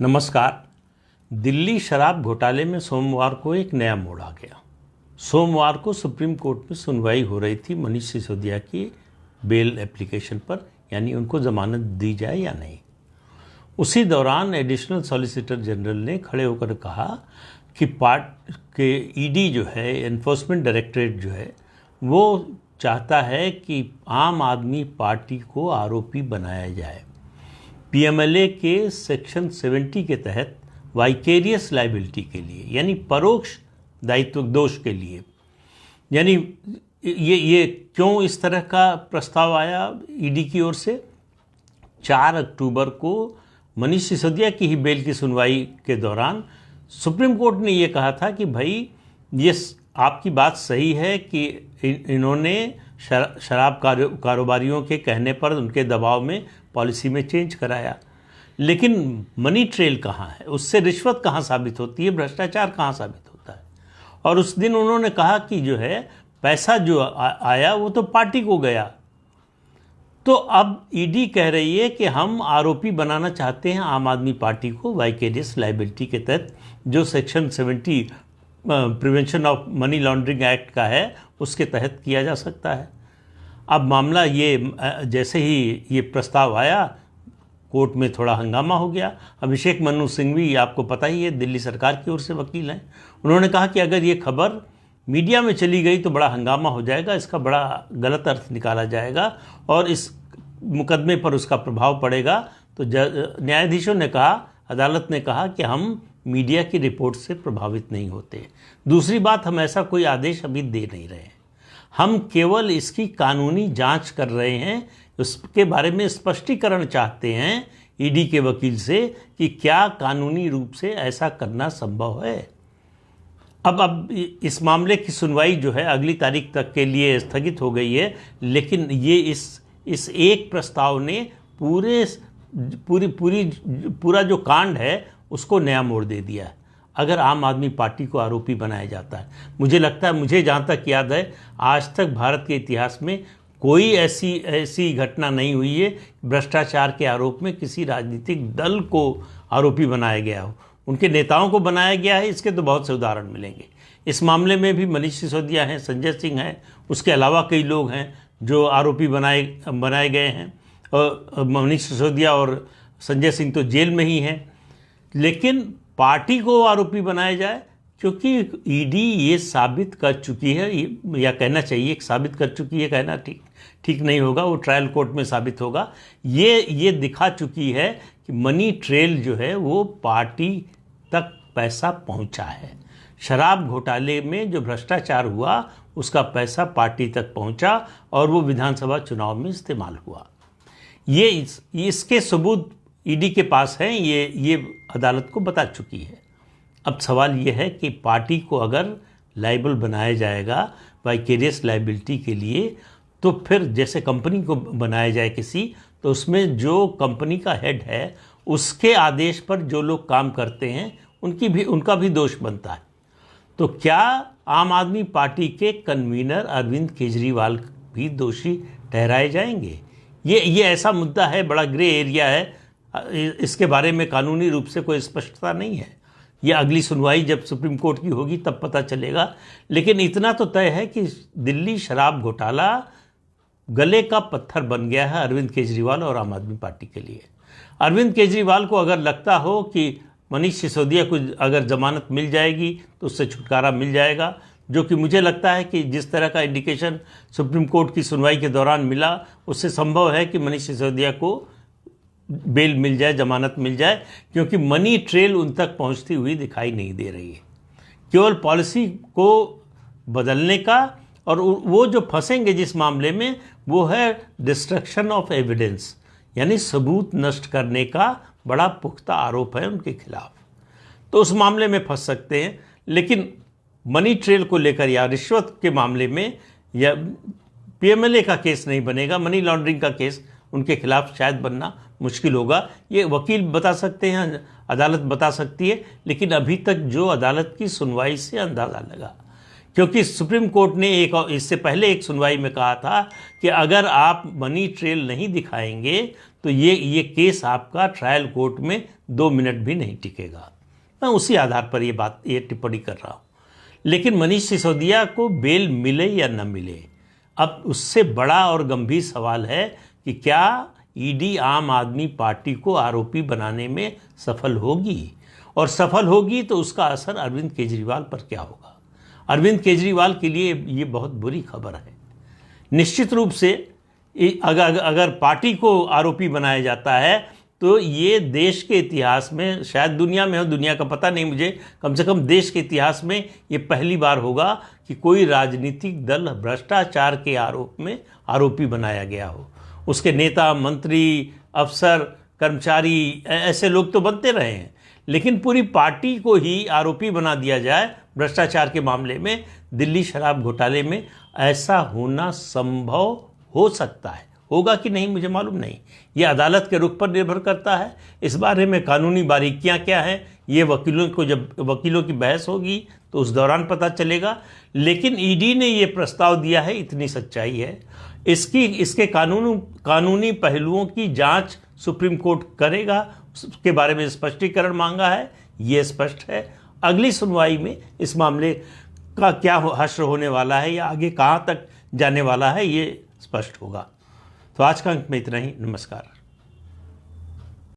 नमस्कार। दिल्ली शराब घोटाले में सोमवार को एक नया मोड़ आ गया। सोमवार को सुप्रीम कोर्ट में सुनवाई हो रही थी मनीष सिसोदिया की बेल एप्लीकेशन पर, यानी उनको जमानत दी जाए या नहीं। उसी दौरान एडिशनल सॉलिसिटर जनरल ने खड़े होकर कहा कि ईडी जो है, एनफोर्समेंट डायरेक्टरेट जो है, वो चाहता है कि आम आदमी पार्टी को आरोपी बनाया जाए। पीएमएलए के सेक्शन 70 के तहत वाइकेरियस लाइबिलिटी के लिए, यानी परोक्ष दायित्व दोष के लिए। यानी ये क्यों इस तरह का प्रस्ताव आया ईडी की ओर से? 4 अक्टूबर को मनीष सिसोदिया की ही बेल की सुनवाई के दौरान सुप्रीम कोर्ट ने ये कहा था कि भाई, ये आपकी बात सही है कि इन्होंने शराब कारोबारियों के कहने पर, उनके दबाव में पॉलिसी में चेंज कराया, लेकिन मनी ट्रेल कहाँ है? उससे रिश्वत कहाँ साबित होती है? भ्रष्टाचार कहाँ साबित होता है? और उस दिन उन्होंने कहा कि जो है पैसा जो आया वो तो पार्टी को गया। तो अब ईडी कह रही है कि हम आरोपी बनाना चाहते हैं आम आदमी पार्टी को वाइकेरियस लाइबिलिटी के तहत, जो section 70 prevention of money laundering act का है, उसके तहत किया जा सकता है। अब मामला जैसे ही ये प्रस्ताव आया, कोर्ट में थोड़ा हंगामा हो गया। अभिषेक मनु सिंघवी, आपको पता ही है, दिल्ली सरकार की ओर से वकील हैं। उन्होंने कहा कि अगर ये खबर मीडिया में चली गई तो बड़ा हंगामा हो जाएगा, इसका बड़ा गलत अर्थ निकाला जाएगा और इस मुकदमे पर उसका प्रभाव पड़ेगा। तो न्यायाधीशों ने कहा, अदालत ने कहा कि हम मीडिया की रिपोर्ट से प्रभावित नहीं होते। दूसरी बात, हम ऐसा कोई आदेश अभी दे नहीं रहे हैं, हम केवल इसकी कानूनी जांच कर रहे हैं। उसके बारे में स्पष्टीकरण चाहते हैं ईडी के वकील से कि क्या कानूनी रूप से ऐसा करना संभव है। अब इस मामले की सुनवाई जो है अगली तारीख तक के लिए स्थगित हो गई है, लेकिन ये इस एक प्रस्ताव ने पूरा जो कांड है उसको नया मोड़ दे दिया है। अगर आम आदमी पार्टी को आरोपी बनाया जाता है, मुझे लगता है, मुझे जहाँ तक याद है, आज तक भारत के इतिहास में कोई ऐसी घटना नहीं हुई है भ्रष्टाचार के आरोप में किसी राजनीतिक दल को आरोपी बनाया गया हो। उनके नेताओं को बनाया गया है, इसके तो बहुत से उदाहरण मिलेंगे। इस मामले में भी मनीष सिसोदिया हैं, संजय सिंह हैं, उसके अलावा कई लोग हैं जो आरोपी बनाए गए हैं। और मनीष सिसोदिया और संजय सिंह तो जेल में ही हैं, लेकिन पार्टी को आरोपी बनाया जाए, क्योंकि ईडी ये साबित कर चुकी है, या कहना चाहिए साबित कर चुकी है, कहना ठीक नहीं होगा, वो ट्रायल कोर्ट में साबित होगा। ये दिखा चुकी है कि मनी ट्रेल जो है वो पार्टी तक पैसा पहुंचा है। शराब घोटाले में जो भ्रष्टाचार हुआ उसका पैसा पार्टी तक पहुंचा और वो विधानसभा चुनाव में इस्तेमाल हुआ। इसके सबूत ईडी के पास हैं, ये अदालत को बता चुकी है। अब सवाल ये है कि पार्टी को अगर लायबल बनाया जाएगा वाइकेरियस लायबिलिटी के लिए, तो फिर जैसे कंपनी को बनाया जाए किसी, तो उसमें जो कंपनी का हेड है उसके आदेश पर जो लोग काम करते हैं उनका भी दोष बनता है। तो क्या आम आदमी पार्टी के कन्वीनर अरविंद केजरीवाल भी दोषी ठहराए जाएंगे? ये ऐसा मुद्दा है, बड़ा ग्रे एरिया है, इसके बारे में कानूनी रूप से कोई स्पष्टता नहीं है। यह अगली सुनवाई जब सुप्रीम कोर्ट की होगी तब पता चलेगा। लेकिन इतना तो तय है कि दिल्ली शराब घोटाला गले का पत्थर बन गया है अरविंद केजरीवाल और आम आदमी पार्टी के लिए। अरविंद केजरीवाल को अगर लगता हो कि मनीष सिसोदिया को अगर जमानत मिल जाएगी तो उससे छुटकारा मिल जाएगा, जो कि मुझे लगता है कि जिस तरह का इंडिकेशन सुप्रीम कोर्ट की सुनवाई के दौरान मिला, उससे संभव है कि मनीष सिसोदिया को बेल मिल जाए, जमानत मिल जाए, क्योंकि मनी ट्रेल उन तक पहुंचती हुई दिखाई नहीं दे रही है। केवल पॉलिसी को बदलने का, और वो जो फंसेंगे जिस मामले में, वो है डिस्ट्रक्शन ऑफ एविडेंस, यानी सबूत नष्ट करने का बड़ा पुख्ता आरोप है उनके खिलाफ, तो उस मामले में फंस सकते हैं। लेकिन मनी ट्रेल को लेकर या रिश्वत के मामले में या पीएमएलए का केस नहीं बनेगा, मनी लॉन्ड्रिंग का केस उनके खिलाफ शायद बनना मुश्किल होगा। ये वकील बता सकते हैं, अदालत बता सकती है, लेकिन अभी तक जो अदालत की सुनवाई से अंदाज़ा लगा क्योंकि सुप्रीम कोर्ट ने इससे पहले एक सुनवाई में कहा था कि अगर आप मनी ट्रेल नहीं दिखाएंगे तो ये केस आपका ट्रायल कोर्ट में 2 मिनट भी नहीं टिकेगा। मैं उसी आधार पर ये टिप्पणी कर रहा हूँ। लेकिन मनीष सिसोदिया को बेल मिले या न मिले, अब उससे बड़ा और गंभीर सवाल है कि क्या ईडी आम आदमी पार्टी को आरोपी बनाने में सफल होगी, और सफल होगी तो उसका असर अरविंद केजरीवाल पर क्या होगा। अरविंद केजरीवाल के लिए ये बहुत बुरी खबर है। निश्चित रूप से अगर पार्टी को आरोपी बनाया जाता है तो ये देश के इतिहास में, शायद दुनिया में हो, दुनिया का पता नहीं मुझे, कम से कम देश के इतिहास में ये पहली बार होगा कि कोई राजनीतिक दल भ्रष्टाचार के आरोप में आरोपी बनाया गया हो। उसके नेता, मंत्री, अफसर, कर्मचारी, ऐसे लोग तो बनते रहे हैं, लेकिन पूरी पार्टी को ही आरोपी बना दिया जाए भ्रष्टाचार के मामले में, दिल्ली शराब घोटाले में, ऐसा होना संभव हो सकता है। होगा कि नहीं मुझे मालूम नहीं, ये अदालत के रुख पर निर्भर करता है। इस बारे में कानूनी बारीकियां क्या हैं ये जब वकीलों की बहस होगी तो उस दौरान पता चलेगा। लेकिन ईडी ने ये प्रस्ताव दिया है, इतनी सच्चाई है। इसके कानूनी पहलुओं की जांच सुप्रीम कोर्ट करेगा, उसके बारे में स्पष्टीकरण मांगा है, ये स्पष्ट है। अगली सुनवाई में इस मामले का क्या हश्र होने वाला है या आगे कहाँ तक जाने वाला है, ये स्पष्ट होगा। तो आज का अंक में इतना ही। नमस्कार।